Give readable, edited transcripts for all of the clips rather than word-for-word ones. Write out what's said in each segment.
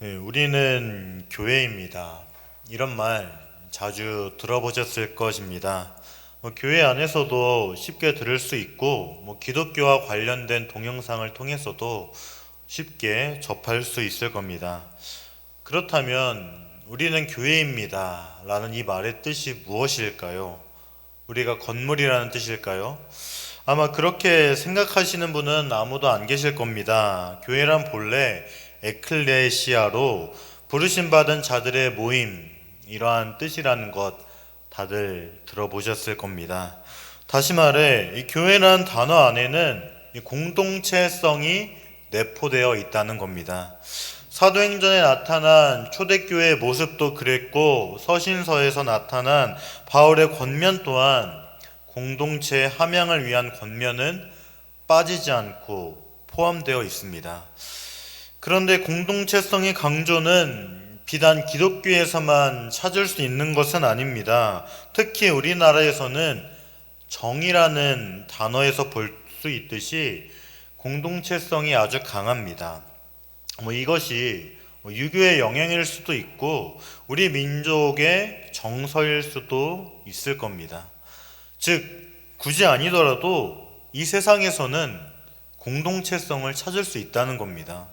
네, 우리는 교회입니다. 이런 말 자주 들어보셨을 것입니다. 교회 안에서도 쉽게 들을 수 있고, 기독교와 관련된 동영상을 통해서도 쉽게 접할 수 있을 겁니다. 그렇다면 우리는 교회입니다 라는 이 말의 뜻이 무엇일까요? 우리가 건물이라는 뜻일까요? 아마 그렇게 생각하시는 분은 아무도 안 계실 겁니다. 교회란 본래 에클레시아로 부르심받은 자들의 모임, 이러한 뜻이라는 것 다들 들어보셨을 겁니다. 다시 말해, 이 교회라는 단어 안에는 이 공동체성이 내포되어 있다는 겁니다. 사도행전에 나타난 초대교회의 모습도 그랬고, 서신서에서 나타난 바울의 권면 또한 공동체의 함양을 위한 권면은 빠지지 않고 포함되어 있습니다. 그런데 공동체성의 강조는 비단 기독교에서만 찾을 수 있는 것은 아닙니다. 특히 우리나라에서는 정이라는 단어에서 볼 수 있듯이 공동체성이 아주 강합니다. 이것이 유교의 영향일 수도 있고 우리 민족의 정서일 수도 있을 겁니다. 즉, 굳이 아니더라도 이 세상에서는 공동체성을 찾을 수 있다는 겁니다.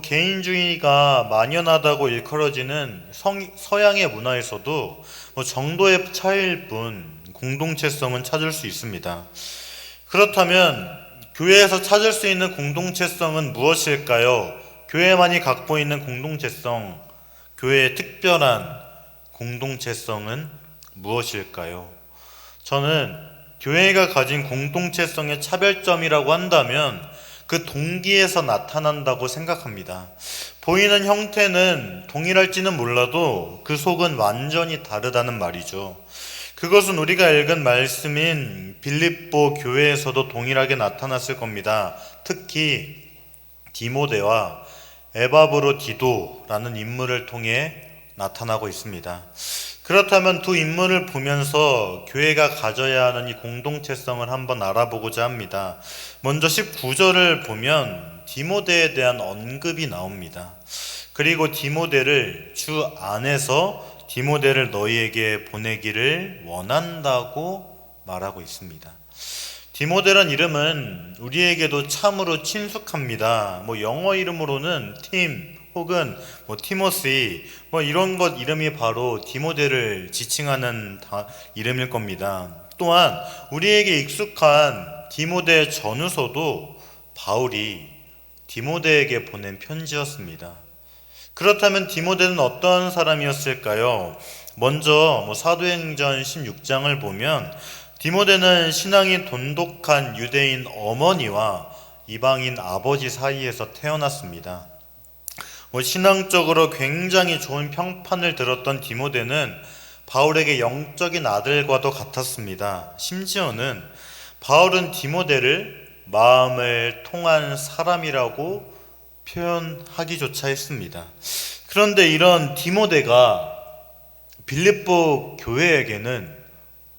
개인주의가 만연하다고 일컬어지는 서양의 문화에서도 정도의 차이일 뿐 공동체성은 찾을 수 있습니다. 그렇다면 교회에서 찾을 수 있는 공동체성은 무엇일까요? 교회만이 갖고 있는 공동체성, 교회의 특별한 공동체성은 무엇일까요? 저는 교회가 가진 공동체성의 차별점이라고 한다면 그 동기에서 나타난다고 생각합니다. 보이는 형태는 동일할지는 몰라도 그 속은 완전히 다르다는 말이죠. 그것은 우리가 읽은 말씀인 빌립보 교회에서도 동일하게 나타났을 겁니다. 특히 디모데와 에바브로디도라는 인물을 통해 나타나고 있습니다. 그렇다면 두 인물을 보면서 교회가 가져야 하는 이 공동체성을 한번 알아보고자 합니다. 먼저 19절을 보면 디모데에 대한 언급이 나옵니다. 그리고 디모데를 주 안에서 디모데를 너희에게 보내기를 원한다고 말하고 있습니다. 디모데란 이름은 우리에게도 참으로 친숙합니다. 영어 이름으로는 팀 혹은 티모시 이런 것 이름이 바로 디모데를 지칭하는 이름일 겁니다. 또한 우리에게 익숙한 디모데 전후서도 바울이 디모데에게 보낸 편지였습니다. 그렇다면 디모데는 어떤 사람이었을까요? 먼저 사도행전 16장을 보면 디모데는 신앙이 돈독한 유대인 어머니와 이방인 아버지 사이에서 태어났습니다. 신앙적으로 굉장히 좋은 평판을 들었던 디모데는 바울에게 영적인 아들과도 같았습니다. 심지어는 바울은 디모데를 마음을 통한 사람이라고 표현하기조차 했습니다. 그런데 이런 디모데가 빌립보 교회에게는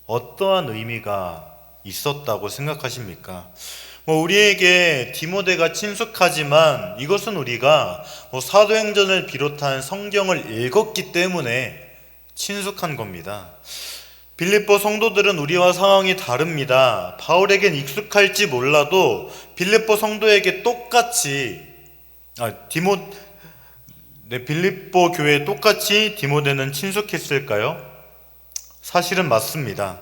어떠한 의미가 있었다고 생각하십니까? 우리에게 디모데가 친숙하지만 이것은 우리가 사도행전을 비롯한 성경을 읽었기 때문에 친숙한 겁니다. 빌립보 성도들은 우리와 상황이 다릅니다. 바울에겐 익숙할지 몰라도 빌립보 성도에게 똑같이 빌립보 교회에 똑같이 디모데는 친숙했을까요? 사실은 맞습니다.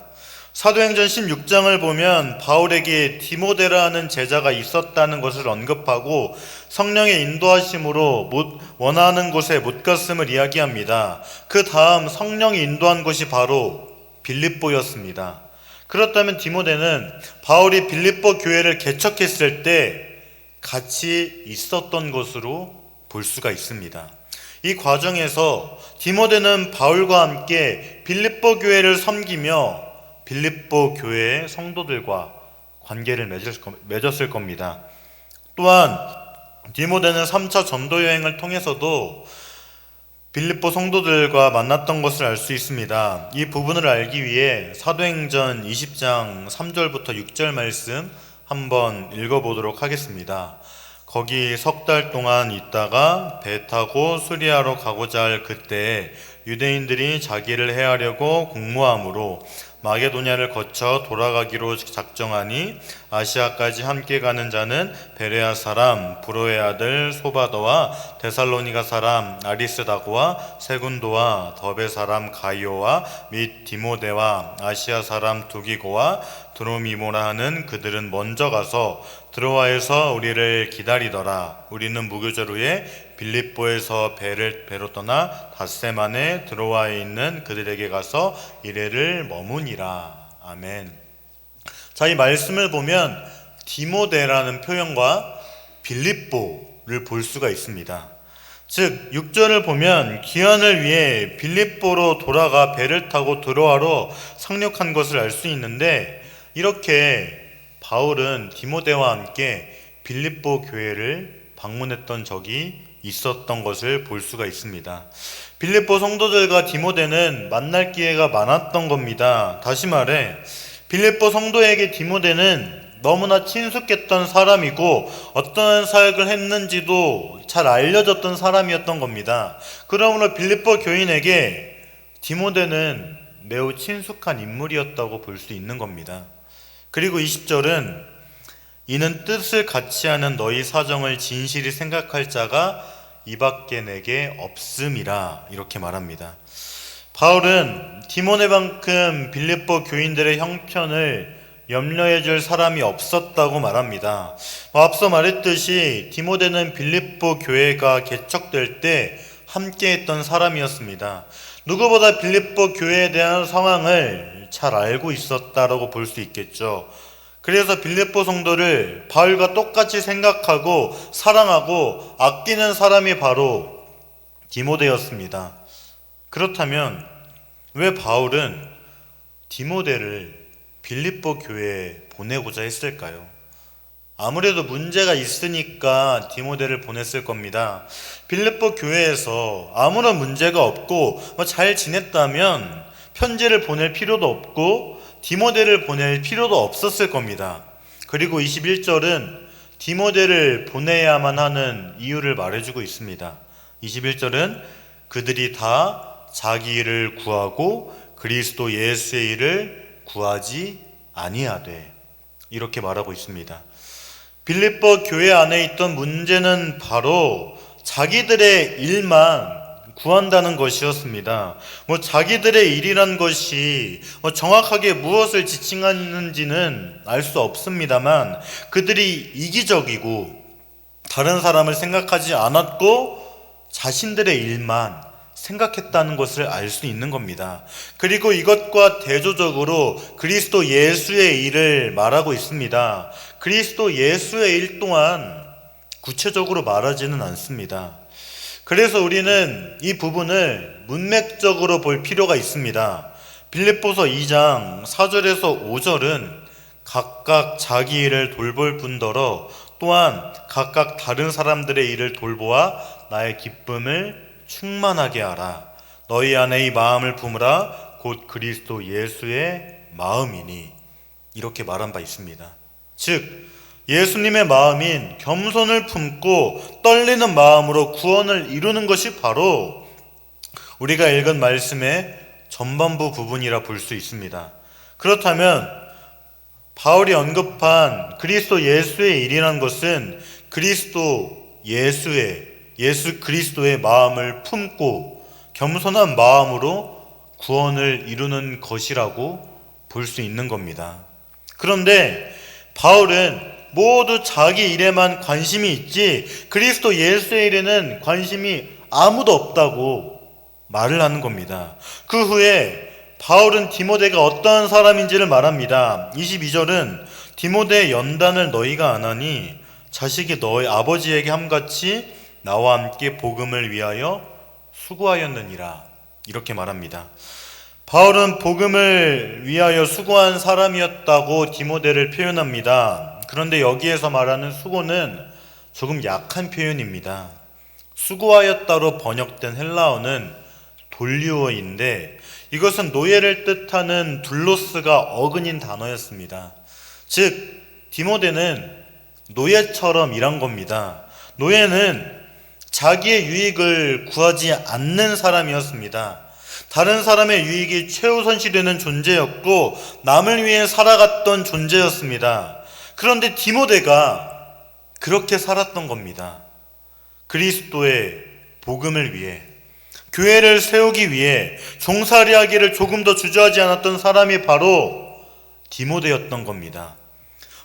사도행전 16장을 보면 바울에게 디모데라는 제자가 있었다는 것을 언급하고 성령의 인도하심으로 원하는 곳에 못 갔음을 이야기합니다. 그 다음 성령이 인도한 곳이 바로 빌립보였습니다. 그렇다면 디모데는 바울이 빌립보 교회를 개척했을 때 같이 있었던 것으로 볼 수가 있습니다. 이 과정에서 디모데는 바울과 함께 빌립보 교회를 섬기며 빌립보 교회의 성도들과 관계를 맺었을 겁니다. 또한 디모데는 3차 전도 여행을 통해서도 빌립보 성도들과 만났던 것을 알 수 있습니다. 이 부분을 알기 위해 사도행전 20장 3절부터 6절 말씀 한번 읽어보도록 하겠습니다. 거기 석 달 동안 있다가 배 타고 수리아로 가고자 할 그때 유대인들이 자기를 해하려고 공모함으로 마게도냐를 거쳐 돌아가기로 작정하니 아시아까지 함께 가는 자는 베레아 사람 브로의 아들 소바더와 데살로니가 사람 아리스다고와 세군도와 더베 사람 가이오와 및 디모데와 아시아 사람 두기고와 드로미모라 하는 그들은 먼저 가서 드로아에서 우리를 기다리더라. 우리는 무교절 후에 빌립보에서 배로 떠나 닷새만에 드로아에 있는 그들에게 가서 이래를 머무니라. 아멘. 자, 이 말씀을 보면 디모데라는 표현과 빌립보를 볼 수가 있습니다. 즉 6절을 보면 기한을 위해 빌립보로 돌아가 배를 타고 드로아로 상륙한 것을 알 수 있는데, 이렇게 바울은 디모데와 함께 빌립보 교회를 방문했던 적이 있었던 것을 볼 수가 있습니다. 빌립보 성도들과 디모데는 만날 기회가 많았던 겁니다. 다시 말해 빌립보 성도에게 디모데는 너무나 친숙했던 사람이고 어떠한 사역을 했는지도 잘 알려졌던 사람이었던 겁니다. 그러므로 빌립보 교인에게 디모데는 매우 친숙한 인물이었다고 볼 수 있는 겁니다. 그리고 20절은 이는 뜻을 같이 하는 너희 사정을 진실히 생각할 자가 이밖에 내게 없음이라, 이렇게 말합니다. 바울은 디모데만큼 빌립보 교인들의 형편을 염려해 줄 사람이 없었다고 말합니다. 앞서 말했듯이 디모데는 빌립보 교회가 개척될 때 함께 했던 사람이었습니다. 누구보다 빌립보 교회에 대한 상황을 잘 알고 있었다라고 볼 수 있겠죠. 그래서 빌립보 성도를 바울과 똑같이 생각하고 사랑하고 아끼는 사람이 바로 디모데였습니다. 그렇다면 왜 바울은 디모데를 빌립보 교회에 보내고자 했을까요? 아무래도 문제가 있으니까 디모데를 보냈을 겁니다. 빌립보 교회에서 아무런 문제가 없고 잘 지냈다면 편지를 보낼 필요도 없고 디모데를 보낼 필요도 없었을 겁니다. 그리고 21절은 디모데를 보내야만 하는 이유를 말해주고 있습니다. 21절은 그들이 다 자기 일을 구하고 그리스도 예수의 일을 구하지 아니하되, 이렇게 말하고 있습니다. 빌립보 교회 안에 있던 문제는 바로 자기들의 일만 구한다는 것이었습니다. 자기들의 일이란 것이 정확하게 무엇을 지칭하는지는 알 수 없습니다만 그들이 이기적이고 다른 사람을 생각하지 않았고 자신들의 일만 생각했다는 것을 알 수 있는 겁니다. 그리고 이것과 대조적으로 그리스도 예수의 일을 말하고 있습니다. 그리스도 예수의 일 또한 구체적으로 말하지는 않습니다. 그래서 우리는 이 부분을 문맥적으로 볼 필요가 있습니다. 빌립보서 2장 4절에서 5절은 각각 자기 일을 돌볼 뿐더러 또한 각각 다른 사람들의 일을 돌보아 나의 기쁨을 충만하게 하라. 너희 안에 이 마음을 품으라. 곧 그리스도 예수의 마음이니, 이렇게 말한 바 있습니다. 즉 예수님의 마음인 겸손을 품고 떨리는 마음으로 구원을 이루는 것이 바로 우리가 읽은 말씀의 전반부 부분이라 볼 수 있습니다. 그렇다면 바울이 언급한 그리스도 예수의 일이라는 것은 예수 그리스도의 마음을 품고 겸손한 마음으로 구원을 이루는 것이라고 볼 수 있는 겁니다. 그런데 바울은 모두 자기 일에만 관심이 있지 그리스도 예수의 일에는 관심이 아무도 없다고 말을 하는 겁니다. 그 후에 바울은 디모데가 어떠한 사람인지를 말합니다. 22절은 디모데의 연단을 너희가 안 하니 자식이 너희 아버지에게 함같이 나와 함께 복음을 위하여 수고하였느니라, 이렇게 말합니다. 바울은 복음을 위하여 수고한 사람이었다고 디모데를 표현합니다. 그런데 여기에서 말하는 수고는 조금 약한 표현입니다. 수고하였다로 번역된 헬라어는 돌리오인데 이것은 노예를 뜻하는 둘로스가 어근인 단어였습니다. 즉 디모데는 노예처럼 일한 겁니다. 노예는 자기의 유익을 구하지 않는 사람이었습니다. 다른 사람의 유익이 최우선시 되는 존재였고 남을 위해 살아갔던 존재였습니다. 그런데 디모데가 그렇게 살았던 겁니다. 그리스도의 복음을 위해, 교회를 세우기 위해 종살이하기를 조금 더 주저하지 않았던 사람이 바로 디모데였던 겁니다.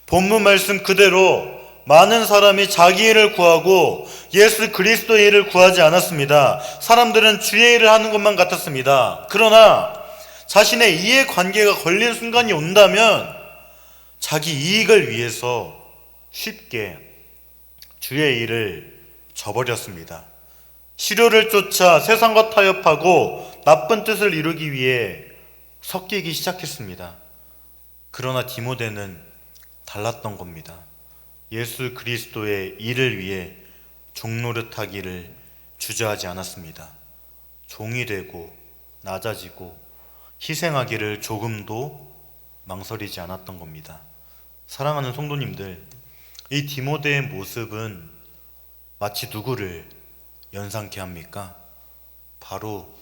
본문 말씀 그대로 많은 사람이 자기 일을 구하고 예수 그리스도의 일을 구하지 않았습니다. 사람들은 주의 일을 하는 것만 같았습니다. 그러나 자신의 이해관계가 걸린 순간이 온다면 자기 이익을 위해서 쉽게 주의 일을 저버렸습니다. 실효를 쫓아 세상과 타협하고 나쁜 뜻을 이루기 위해 섞이기 시작했습니다. 그러나 디모데는 달랐던 겁니다. 예수 그리스도의 일을 위해 종노릇하기를 주저하지 않았습니다. 종이 되고 낮아지고 희생하기를 조금도 망설이지 않았던 겁니다. 사랑하는 성도님들, 이 디모데의 모습은 마치 누구를 연상케 합니까? 바로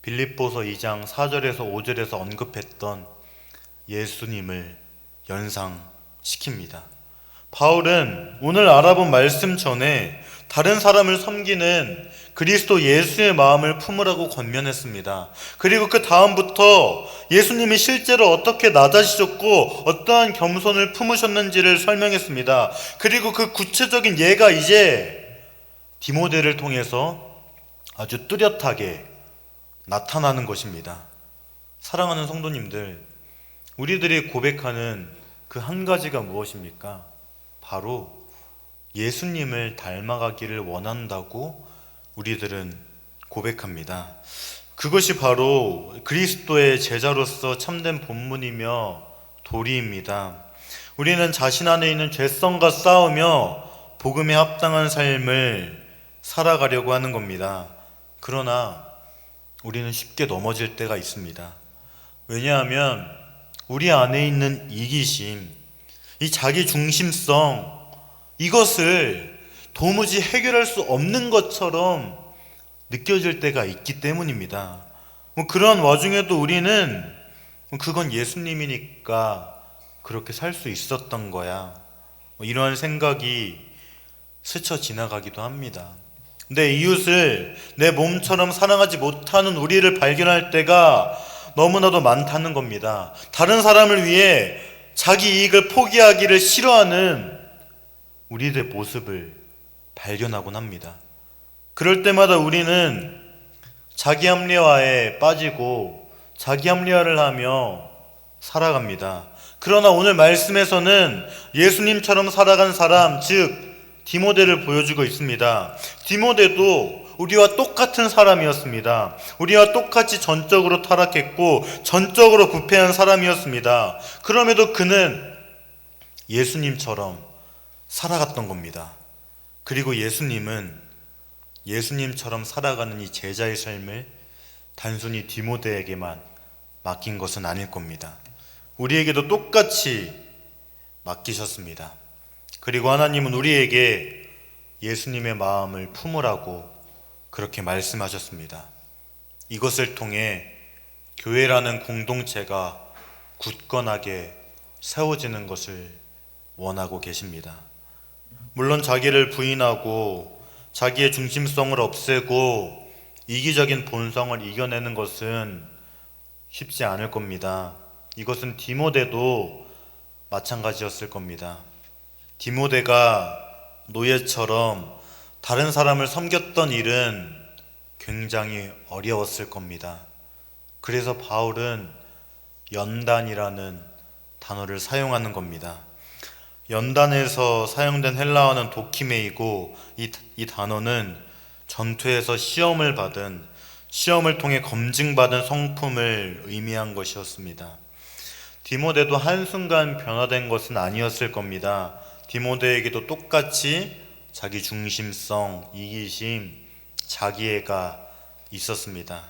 빌립보서 2장 4절에서 5절에서 언급했던 예수님을 연상시킵니다. 바울은 오늘 알아본 말씀 전에 다른 사람을 섬기는 그리스도 예수의 마음을 품으라고 권면했습니다. 그리고 그 다음부터 예수님이 실제로 어떻게 낮아지셨고 어떠한 겸손을 품으셨는지를 설명했습니다. 그리고 그 구체적인 예가 이제 디모데를 통해서 아주 뚜렷하게 나타나는 것입니다. 사랑하는 성도님들, 우리들이 고백하는 그 한 가지가 무엇입니까? 바로 예수님을 닮아가기를 원한다고 우리들은 고백합니다. 그것이 바로 그리스도의 제자로서 참된 본문이며 도리입니다. 우리는 자신 안에 있는 죄성과 싸우며 복음에 합당한 삶을 살아가려고 하는 겁니다. 그러나 우리는 쉽게 넘어질 때가 있습니다. 왜냐하면 우리 안에 있는 이기심, 이 자기 중심성, 이것을 도무지 해결할 수 없는 것처럼 느껴질 때가 있기 때문입니다. 그런 와중에도 우리는 그건 예수님이니까 그렇게 살 수 있었던 거야, 이러한 생각이 스쳐 지나가기도 합니다. 내 이웃을 내 몸처럼 사랑하지 못하는 우리를 발견할 때가 너무나도 많다는 겁니다. 다른 사람을 위해 자기 이익을 포기하기를 싫어하는 우리들의 모습을 발견하곤 합니다. 그럴 때마다 우리는 자기 합리화에 빠지고 자기 합리화를 하며 살아갑니다. 그러나 오늘 말씀에서는 예수님처럼 살아간 사람, 즉 디모데를 보여주고 있습니다. 디모데도 우리와 똑같은 사람이었습니다. 우리와 똑같이 전적으로 타락했고 전적으로 부패한 사람이었습니다. 그럼에도 그는 예수님처럼 살아갔던 겁니다. 그리고 예수님은 예수님처럼 살아가는 이 제자의 삶을 단순히 디모데에게만 맡긴 것은 아닐 겁니다. 우리에게도 똑같이 맡기셨습니다. 그리고 하나님은 우리에게 예수님의 마음을 품으라고 그렇게 말씀하셨습니다. 이것을 통해 교회라는 공동체가 굳건하게 세워지는 것을 원하고 계십니다. 물론 자기를 부인하고 자기의 중심성을 없애고 이기적인 본성을 이겨내는 것은 쉽지 않을 겁니다. 이것은 디모데도 마찬가지였을 겁니다. 디모데가 노예처럼 다른 사람을 섬겼던 일은 굉장히 어려웠을 겁니다. 그래서 바울은 연단이라는 단어를 사용하는 겁니다. 연단에서 사용된 헬라어는 도키메이고 이 단어는 전투에서 시험을 통해 검증받은 성품을 의미한 것이었습니다. 디모데도 한순간 변화된 것은 아니었을 겁니다. 디모데에게도 똑같이 자기 중심성, 이기심, 자기애가 있었습니다.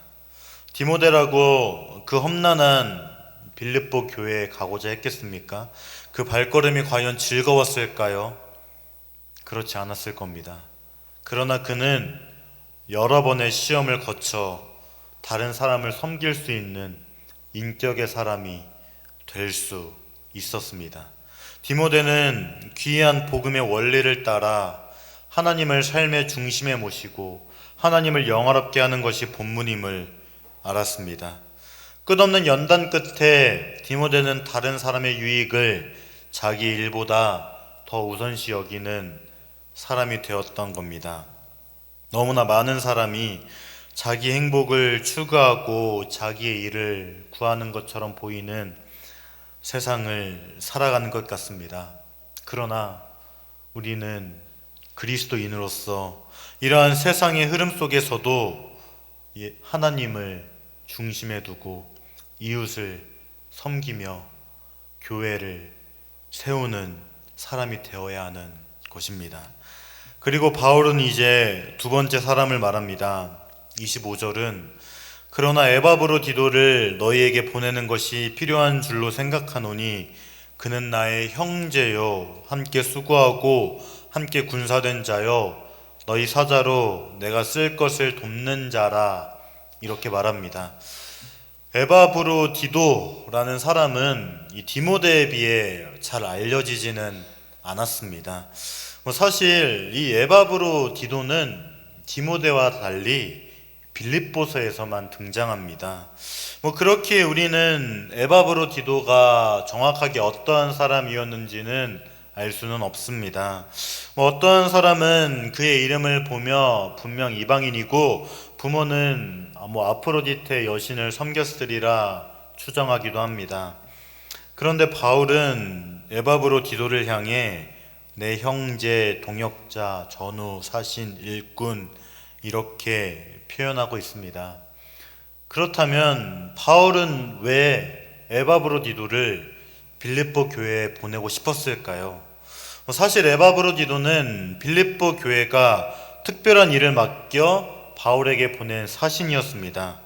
디모데라고 그 험난한 빌립보 교회에 가고자 했겠습니까? 그 발걸음이 과연 즐거웠을까요? 그렇지 않았을 겁니다. 그러나 그는 여러 번의 시험을 거쳐 다른 사람을 섬길 수 있는 인격의 사람이 될 수 있었습니다. 디모데는 귀한 복음의 원리를 따라 하나님을 삶의 중심에 모시고 하나님을 영화롭게 하는 것이 본문임을 알았습니다. 끝없는 연단 끝에 디모데는 다른 사람의 유익을 자기 일보다 더 우선시 여기는 사람이 되었던 겁니다. 너무나 많은 사람이 자기 행복을 추구하고 자기의 일을 구하는 것처럼 보이는 세상을 살아가는 것 같습니다. 그러나 우리는 그리스도인으로서 이러한 세상의 흐름 속에서도 하나님을 중심에 두고 이웃을 섬기며 교회를 세우는 사람이 되어야 하는 것입니다. 그리고 바울은 이제 두 번째 사람을 말합니다. 25절은 그러나 에바브로디도를 너희에게 보내는 것이 필요한 줄로 생각하노니 그는 나의 형제요 함께 수고하고 함께 군사된 자요 너희 사자로 내가 쓸 것을 돕는 자라 이렇게 말합니다. 에바브로디도라는 사람은 이 디모데에 비해 잘 알려지지는 않았습니다. 사실 이 에바브로디도는 디모데와 달리 빌립보서에서만 등장합니다. 그렇게 우리는 에바브로디도가 정확하게 어떠한 사람이었는지는 알 수는 없습니다. 어떠한 사람은 그의 이름을 보며 분명 이방인이고 부모는 아프로디테 여신을 섬겼으리라 추정하기도 합니다. 그런데 바울은 에바브로디도를 향해 내 형제, 동역자, 전우, 사신, 일꾼 이렇게 표현하고 있습니다. 그렇다면 바울은 왜 에바브로디도를 빌립보 교회에 보내고 싶었을까요? 사실 에바브로디도는 빌립보 교회가 특별한 일을 맡겨 바울에게 보낸 사신이었습니다.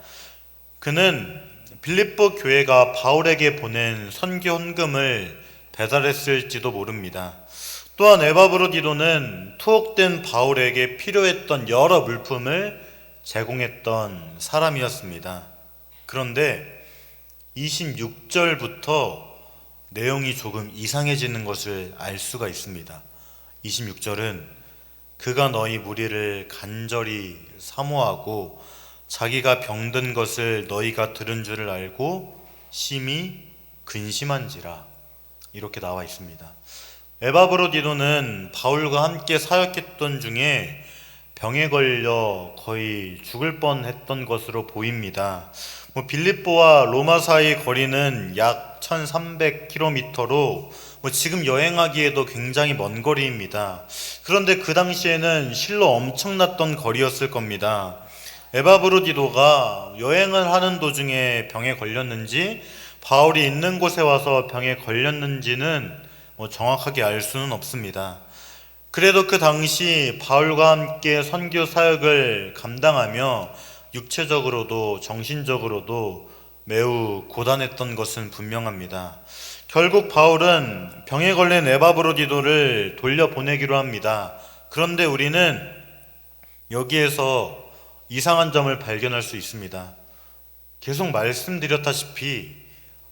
그는 빌립보 교회가 바울에게 보낸 선교 헌금을 배달했을지도 모릅니다. 또한 에바브로디도는 투옥된 바울에게 필요했던 여러 물품을 제공했던 사람이었습니다. 그런데 26절부터 내용이 조금 이상해지는 것을 알 수가 있습니다. 26절은 그가 너희 무리를 간절히 사모하고 자기가 병든 것을 너희가 들은 줄을 알고 심히 근심한지라 이렇게 나와 있습니다. 에바브로디도는 바울과 함께 사역했던 중에 병에 걸려 거의 죽을 뻔했던 것으로 보입니다. 빌립보와 로마 사이 거리는 약 1300km로 지금 여행하기에도 굉장히 먼 거리입니다. 그런데 그 당시에는 실로 엄청났던 거리였을 겁니다. 에바브로디도가 여행을 하는 도중에 병에 걸렸는지 바울이 있는 곳에 와서 병에 걸렸는지는 정확하게 알 수는 없습니다. 그래도 그 당시 바울과 함께 선교 사역을 감당하며 육체적으로도 정신적으로도 매우 고단했던 것은 분명합니다. 결국 바울은 병에 걸린 에바브로디도를 돌려보내기로 합니다. 그런데 우리는 여기에서 이상한 점을 발견할 수 있습니다. 계속 말씀드렸다시피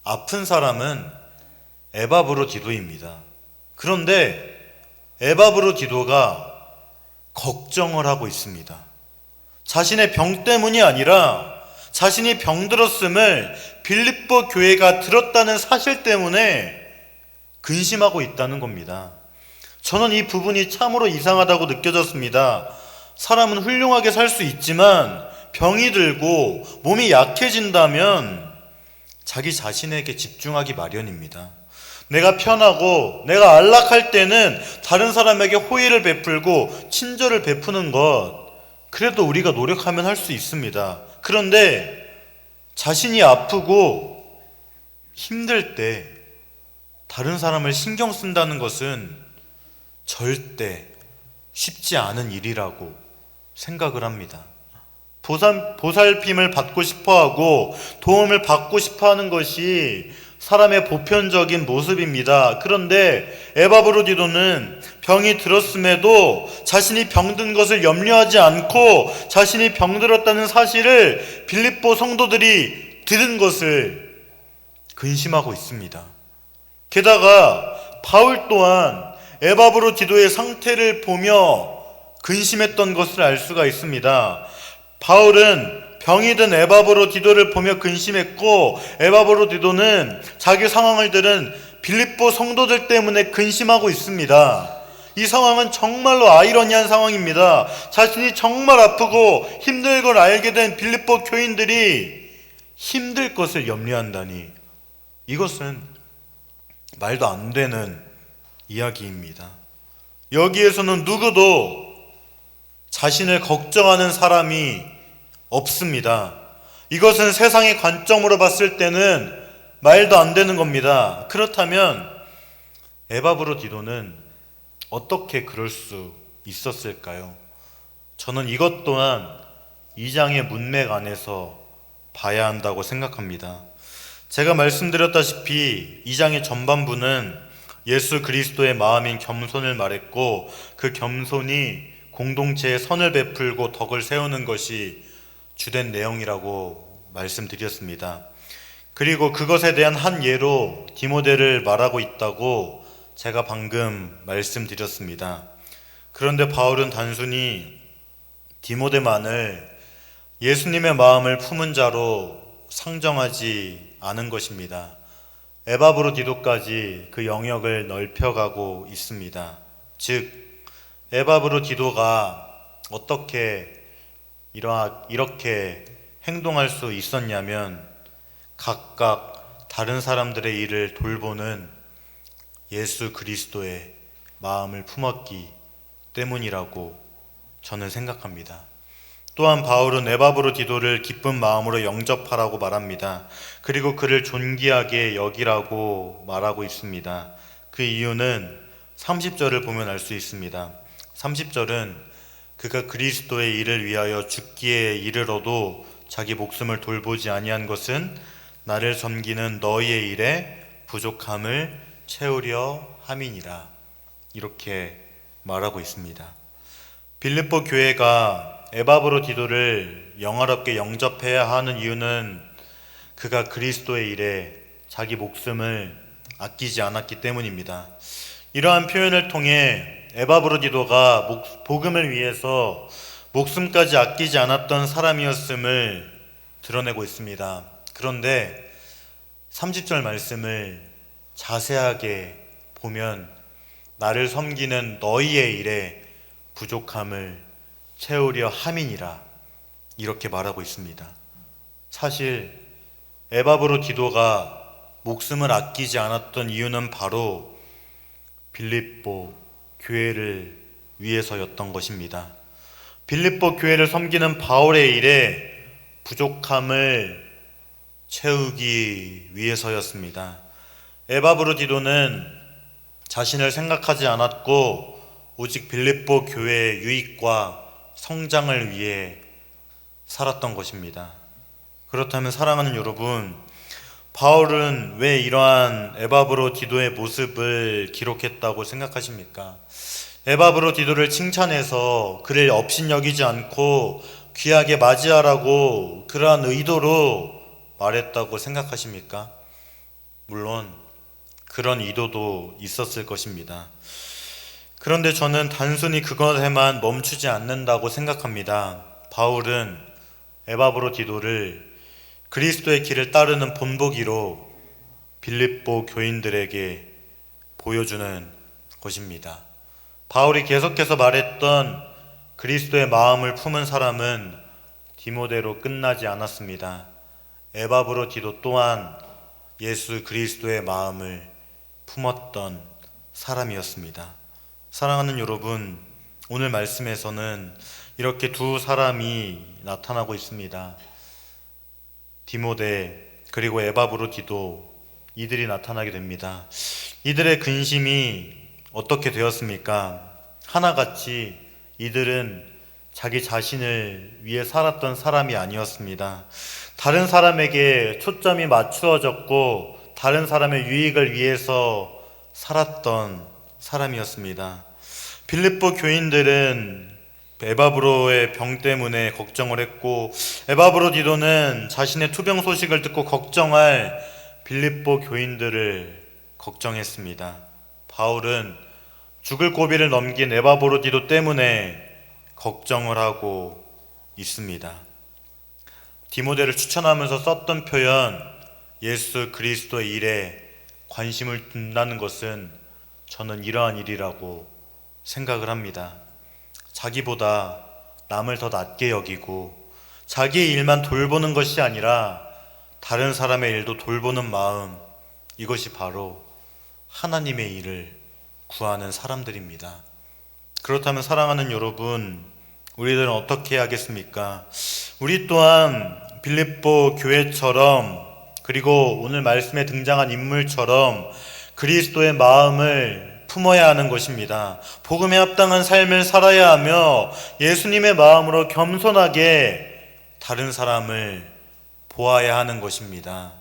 아픈 사람은 에바브로디도입니다. 그런데 에바브로디도가 걱정을 하고 있습니다. 자신의 병 때문이 아니라 자신이 병들었음을 빌립보 교회가 들었다는 사실 때문에 근심하고 있다는 겁니다. 저는 이 부분이 참으로 이상하다고 느껴졌습니다. 사람은 훌륭하게 살 수 있지만 병이 들고 몸이 약해진다면 자기 자신에게 집중하기 마련입니다. 내가 편하고 내가 안락할 때는 다른 사람에게 호의를 베풀고 친절을 베푸는 것, 그래도 우리가 노력하면 할 수 있습니다. 그런데 자신이 아프고 힘들 때 다른 사람을 신경 쓴다는 것은 절대 쉽지 않은 일이라고 생각을 합니다. 보살핌을 받고 싶어하고 도움을 받고 싶어하는 것이 사람의 보편적인 모습입니다. 그런데 에바브로디도는 병이 들었음에도 자신이 병든 것을 염려하지 않고 자신이 병들었다는 사실을 빌립보 성도들이 들은 것을 근심하고 있습니다. 게다가 바울 또한 에바브로디도의 상태를 보며 근심했던 것을 알 수가 있습니다. 바울은 병이 든 에바브로디도를 보며 근심했고, 에바브로디도는 자기 상황을 들은 빌립보 성도들 때문에 근심하고 있습니다. 이 상황은 정말로 아이러니한 상황입니다. 자신이 정말 아프고 힘들 걸 알게 된 빌립보 교인들이 힘들 것을 염려한다니, 이것은 말도 안 되는 이야기입니다. 여기에서는 누구도 자신을 걱정하는 사람이 없습니다. 이것은 세상의 관점으로 봤을 때는 말도 안 되는 겁니다. 그렇다면 에바브로디도는 어떻게 그럴 수 있었을까요? 저는 이것 또한 2장의 문맥 안에서 봐야 한다고 생각합니다. 제가 말씀드렸다시피 2장의 전반부는 예수 그리스도의 마음인 겸손을 말했고, 그 겸손이 공동체에 선을 베풀고 덕을 세우는 것이 주된 내용이라고 말씀드렸습니다. 그리고 그것에 대한 한 예로 디모데를 말하고 있다고 제가 방금 말씀드렸습니다. 그런데 바울은 단순히 디모데만을 예수님의 마음을 품은 자로 상정하지 않은 것입니다. 에바브로디도까지 그 영역을 넓혀가고 있습니다. 즉, 에바브로디도가 어떻게 이렇게 행동할 수 있었냐면, 각각 다른 사람들의 일을 돌보는 예수 그리스도의 마음을 품었기 때문이라고 저는 생각합니다. 또한 바울은 에바브로디도를 기쁜 마음으로 영접하라고 말합니다. 그리고 그를 존귀하게 여기라고 말하고 있습니다. 그 이유는 30절을 보면 알 수 있습니다. 30절은 그가 그리스도의 일을 위하여 죽기에 이르러도 자기 목숨을 돌보지 아니한 것은 나를 섬기는 너희의 일에 부족함을 채우려 함이니라, 이렇게 말하고 있습니다. 빌립보 교회가 에바브로디도를 영화롭게 영접해야 하는 이유는 그가 그리스도의 일에 자기 목숨을 아끼지 않았기 때문입니다. 이러한 표현을 통해 에바브로디도가 복음을 위해서 목숨까지 아끼지 않았던 사람이었음을 드러내고 있습니다. 그런데 30절 말씀을 자세하게 보면 나를 섬기는 너희의 일에 부족함을 채우려 함이니라, 이렇게 말하고 있습니다. 사실 에바브로디도가 목숨을 아끼지 않았던 이유는 바로 빌립보 교회를 위해서였던 것입니다. 빌립보 교회를 섬기는 바울의 일에 부족함을 채우기 위해서였습니다. 에바브로디도는 자신을 생각하지 않았고 오직 빌립보 교회의 유익과 성장을 위해 살았던 것입니다. 그렇다면 사랑하는 여러분, 바울은 왜 이러한 에바브로디도의 모습을 기록했다고 생각하십니까? 에바브로디도를 칭찬해서 그를 업신여기지 않고 귀하게 맞이하라고 그러한 의도로 말했다고 생각하십니까? 물론 그런 의도도 있었을 것입니다. 그런데 저는 단순히 그것에만 멈추지 않는다고 생각합니다. 바울은 에바브로디도를 그리스도의 길을 따르는 본보기로 빌립보 교인들에게 보여주는 것입니다. 바울이 계속해서 말했던 그리스도의 마음을 품은 사람은 디모데로 끝나지 않았습니다. 에바브로디도 또한 예수 그리스도의 마음을 품었던 사람이었습니다. 사랑하는 여러분, 오늘 말씀에서는 이렇게 두 사람이 나타나고 있습니다. 디모데 그리고 에바브로디도, 이들이 나타나게 됩니다. 이들의 근심이 어떻게 되었습니까? 하나같이 이들은 자기 자신을 위해 살았던 사람이 아니었습니다. 다른 사람에게 초점이 맞추어졌고 다른 사람의 유익을 위해서 살았던 사람이었습니다. 빌립보 교인들은 에바브로의 병 때문에 걱정을 했고, 에바브로디도는 자신의 투병 소식을 듣고 걱정할 빌립보 교인들을 걱정했습니다. 바울은 죽을 고비를 넘긴 에바브로디도 때문에 걱정을 하고 있습니다. 디모데를 추천하면서 썼던 표현, 예수 그리스도의 일에 관심을 둔다는 것은 저는 이러한 일이라고 생각을 합니다. 자기보다 남을 더 낮게 여기고 자기의 일만 돌보는 것이 아니라 다른 사람의 일도 돌보는 마음, 이것이 바로 하나님의 일을 구하는 사람들입니다. 그렇다면 사랑하는 여러분, 우리들은 어떻게 해야겠습니까? 우리 또한 빌립보 교회처럼, 그리고 오늘 말씀에 등장한 인물처럼 그리스도의 마음을 품어야 하는 것입니다. 복음에 합당한 삶을 살아야 하며 예수님의 마음으로 겸손하게 다른 사람을 보아야 하는 것입니다.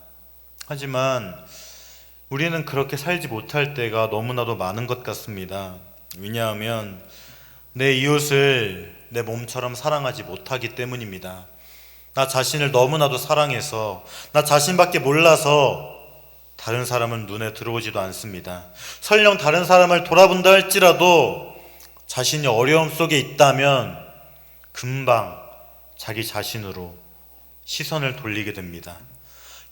하지만 우리는 그렇게 살지 못할 때가 너무나도 많은 것 같습니다. 왜냐하면 내 이웃을 내 몸처럼 사랑하지 못하기 때문입니다. 나 자신을 너무나도 사랑해서, 나 자신밖에 몰라서 다른 사람은 눈에 들어오지도 않습니다. 설령 다른 사람을 돌아본다 할지라도 자신이 어려움 속에 있다면 금방 자기 자신으로 시선을 돌리게 됩니다.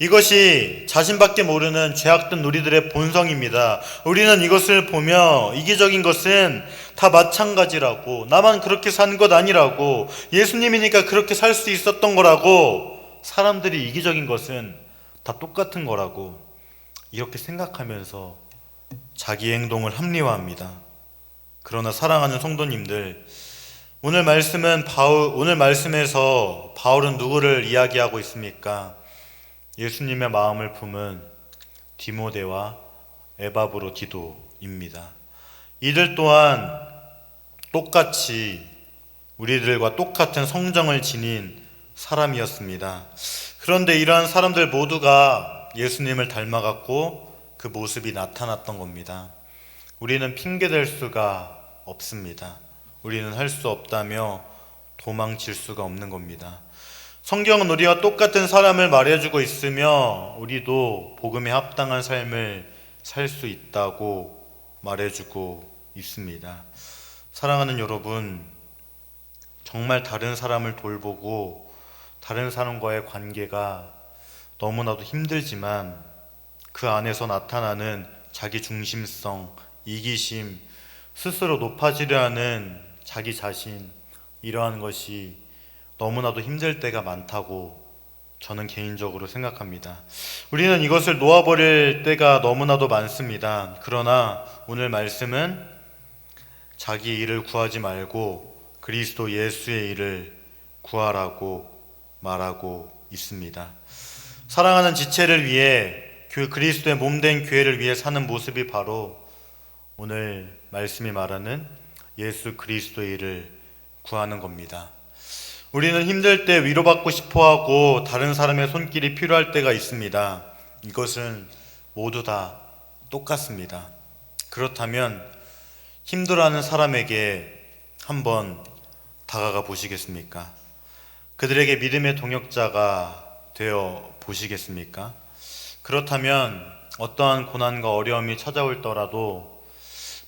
이것이 자신밖에 모르는 죄악된 우리들의 본성입니다. 우리는 이것을 보며 이기적인 것은 다 마찬가지라고, 나만 그렇게 산 것 아니라고, 예수님이니까 그렇게 살 수 있었던 거라고, 사람들이 이기적인 것은 다 똑같은 거라고 이렇게 생각하면서 자기 행동을 합리화합니다. 그러나 사랑하는 성도님들, 오늘 말씀에서 바울은 누구를 이야기하고 있습니까? 예수님의 마음을 품은 디모데와 에바브로디도입니다. 이들 또한 똑같이 우리들과 똑같은 성정을 지닌 사람이었습니다. 그런데 이러한 사람들 모두가 예수님을 닮아갔고 그 모습이 나타났던 겁니다. 우리는 핑계댈 수가 없습니다. 우리는 할 수 없다며 도망칠 수가 없는 겁니다. 성경은 우리와 똑같은 사람을 말해주고 있으며 우리도 복음에 합당한 삶을 살 수 있다고 말해주고 있습니다. 사랑하는 여러분, 정말 다른 사람을 돌보고 다른 사람과의 관계가 너무나도 힘들지만 그 안에서 나타나는 자기 중심성, 이기심, 스스로 높아지려 하는 자기 자신, 이러한 것이 너무나도 힘들 때가 많다고 저는 개인적으로 생각합니다. 우리는 이것을 놓아버릴 때가 너무나도 많습니다. 그러나 오늘 말씀은 자기 일을 구하지 말고 그리스도 예수의 일을 구하라고 말하고 있습니다. 사랑하는 지체를 위해, 그리스도의 몸된 교회를 위해 사는 모습이 바로 오늘 말씀이 말하는 예수 그리스도의 일을 구하는 겁니다. 우리는 힘들 때 위로받고 싶어하고 다른 사람의 손길이 필요할 때가 있습니다. 이것은 모두 다 똑같습니다. 그렇다면 힘들어하는 사람에게 한번 다가가 보시겠습니까? 그들에게 믿음의 동역자가 되어 보시겠습니까? 그렇다면 어떠한 고난과 어려움이 찾아올더라도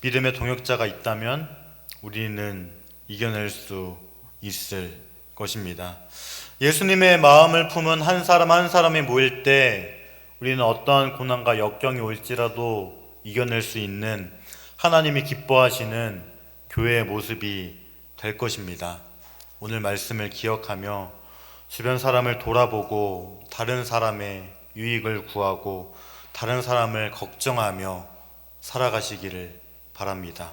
믿음의 동역자가 있다면 우리는 이겨낼 수 있을 것입니다. 예수님의 마음을 품은 한 사람 한 사람이 모일 때 우리는 어떠한 고난과 역경이 올지라도 이겨낼 수 있는 하나님이 기뻐하시는 교회의 모습이 될 것입니다. 오늘 말씀을 기억하며 주변 사람을 돌아보고 다른 사람의 유익을 구하고 다른 사람을 걱정하며 살아가시기를 바랍니다.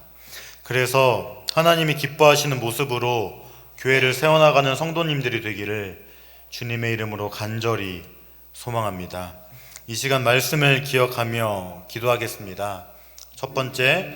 그래서 하나님이 기뻐하시는 모습으로 교회를 세워나가는 성도님들이 되기를 주님의 이름으로 간절히 소망합니다. 이 시간 말씀을 기억하며 기도하겠습니다. 첫 번째,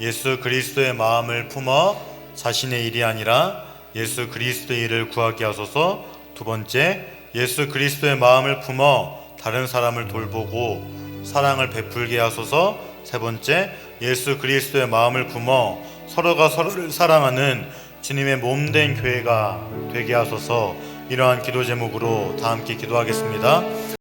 예수 그리스도의 마음을 품어 자신의 일이 아니라 예수 그리스도의 일을 구하게 하소서. 두 번째, 예수 그리스도의 마음을 품어 다른 사람을 돌보고 사랑을 베풀게 하소서. 세 번째, 예수 그리스도의 마음을 품어 서로가 서로를 사랑하는 주님의 몸된 교회가 되게 하소서. 이러한 기도 제목으로 다 함께 기도하겠습니다.